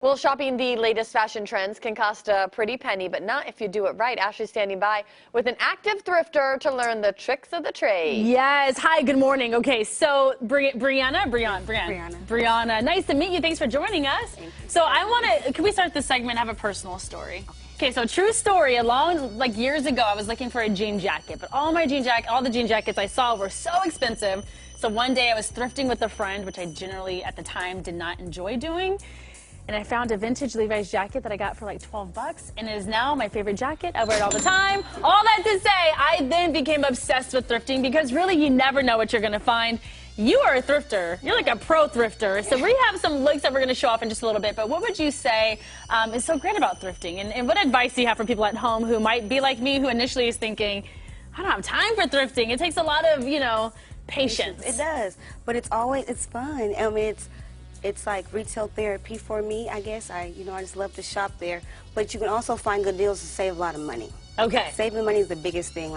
Well, shopping the latest fashion trends can cost a pretty penny, but not if you do it right. Ashley's standing by with an active thrifter to learn the tricks of the trade. Yes. Hi, good morning. Okay, so Brianna, nice to meet you. Thanks for joining us. So I want to, can we start this segment? I have a personal story. Okay, so true story. Like years ago, I was looking for a jean jacket, but all the jean jackets I saw were so expensive. So one day I was thrifting with a friend, which I generally at the time did not enjoy doing. And I found a vintage Levi's jacket that I got for like 12 bucks, and it is now my favorite jacket. I wear it all the time. All that to say, I then became obsessed with thrifting because really you never know what you're gonna find. You are a thrifter. You're like a pro thrifter. So we have some looks that we're gonna show off in just a little bit, but what would you say is so great about thrifting? And what advice do you have for people at home who might be like me, who initially is thinking, I don't have time for thrifting. It takes a lot of, patience. It does, but it's fun. I mean, it's like retail therapy for me, I guess. I just love to shop there. But you can also find good deals to save a lot of money. Okay. Saving money is the biggest thing,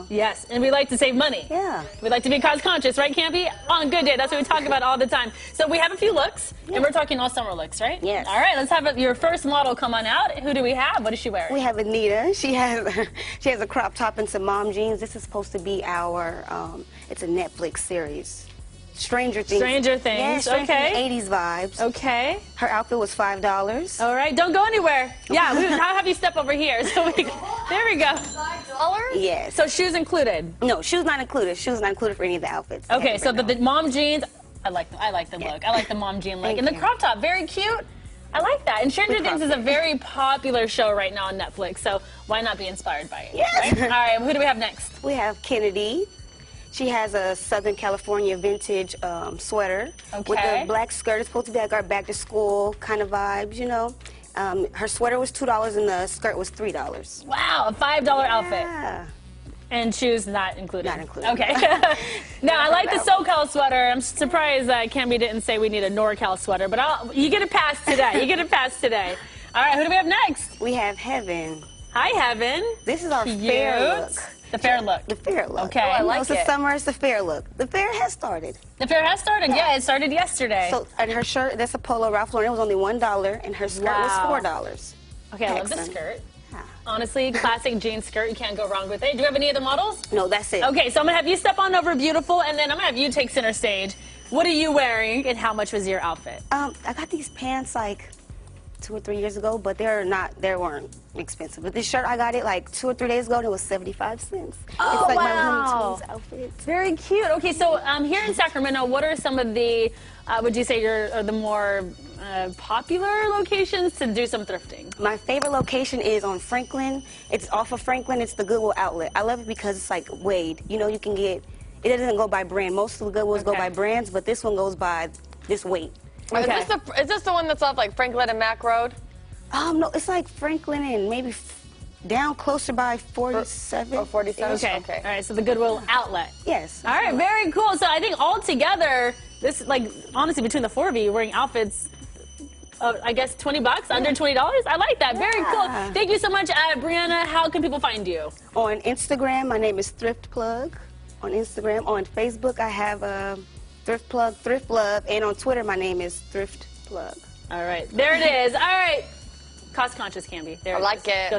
Yes, and we like to save money. Yeah. We like to be cost conscious, right, Campy? On Good Day, that's what we talk about all the time. So we have a few looks, and we're talking all summer looks, right? Yes. All right, let's have your first model come on out. Who do we have? What is she wearing? We have Anita. She has a crop top and some mom jeans. This is supposed to be our, it's a Netflix series. Stranger Things. Stranger Things, yeah, Stranger okay. Things, 80s vibes. Okay. Her outfit was $5. All right, don't go anywhere. Yeah, I'll have you step over here. So there we go. $5? Yes. So shoes included? No, shoes not included. Shoes not included for any of the outfits. Okay, so the mom jeans, I like the look. I like the mom jean look. And the crop top, very cute. I like that. And Stranger Things is a very popular show right now on Netflix, so why not be inspired by it? Yes. Right? All right, who do we have next? We have Kennedy. She has a Southern California vintage sweater with a black skirt. It's supposed to be like our back to school kind of vibes, Her sweater was $2 and the skirt was $3. Wow, a $5 outfit. Yeah. And shoes not included. Not included. Okay. Now, I like the SoCal sweater. I'm surprised Campy didn't say we need a NorCal sweater, but you get a pass today. You get a pass today. All right, who do we have next? We have Heaven. Hi, Heaven. This is our fair look. The fair look. The fair look. Okay. Oh, I like it. It's the summer, it's the fair look. The fair has started. The fair has started? Yeah, it started yesterday. So, and her shirt, that's a polo Ralph Lauren, it was only $1, and her skirt was $4. Okay, I love the skirt. Yeah. Honestly, classic jean skirt, you can't go wrong with it. Do you have any other models? No, that's it. Okay, so I'm gonna have you step on over, beautiful, and then I'm gonna have you take center stage. What are you wearing, and how much was your outfit? I got these pants like 2 or 3 years ago, but they weren't expensive. But this shirt, I got it like 2 or 3 days ago, and it was 75 cents. Oh, it's like wow. my Looney Tunes outfit. Very cute. Okay, so here in Sacramento, what are some of the, would you say, are the more popular locations to do some thrifting? My favorite location is on Franklin. It's off of Franklin. It's the Goodwill outlet. I love it because it's like weighed. You can get, it doesn't go by brand. Most of the Goodwills go by brands, but this one goes by this weight. Okay. Is this the one that's off like Franklin and Mack Road? No, it's like Franklin and maybe down closer by 47. Oh, 47. Okay. All right, so the Goodwill outlet. Yes. All right, very cool. So I think all together, this, like, honestly, between the four of you, you're wearing outfits, I guess, 20 bucks, under $20. I like that. Very cool. Thank you so much, Brianna. How can people find you? On Instagram, my name is Thrift Plug. On Instagram. On Facebook, I have Thrift Plug, Thrift Love, and on Twitter, my name is Thrift Plug. All right, there it is. All right, cost conscious, Campy. There I like it.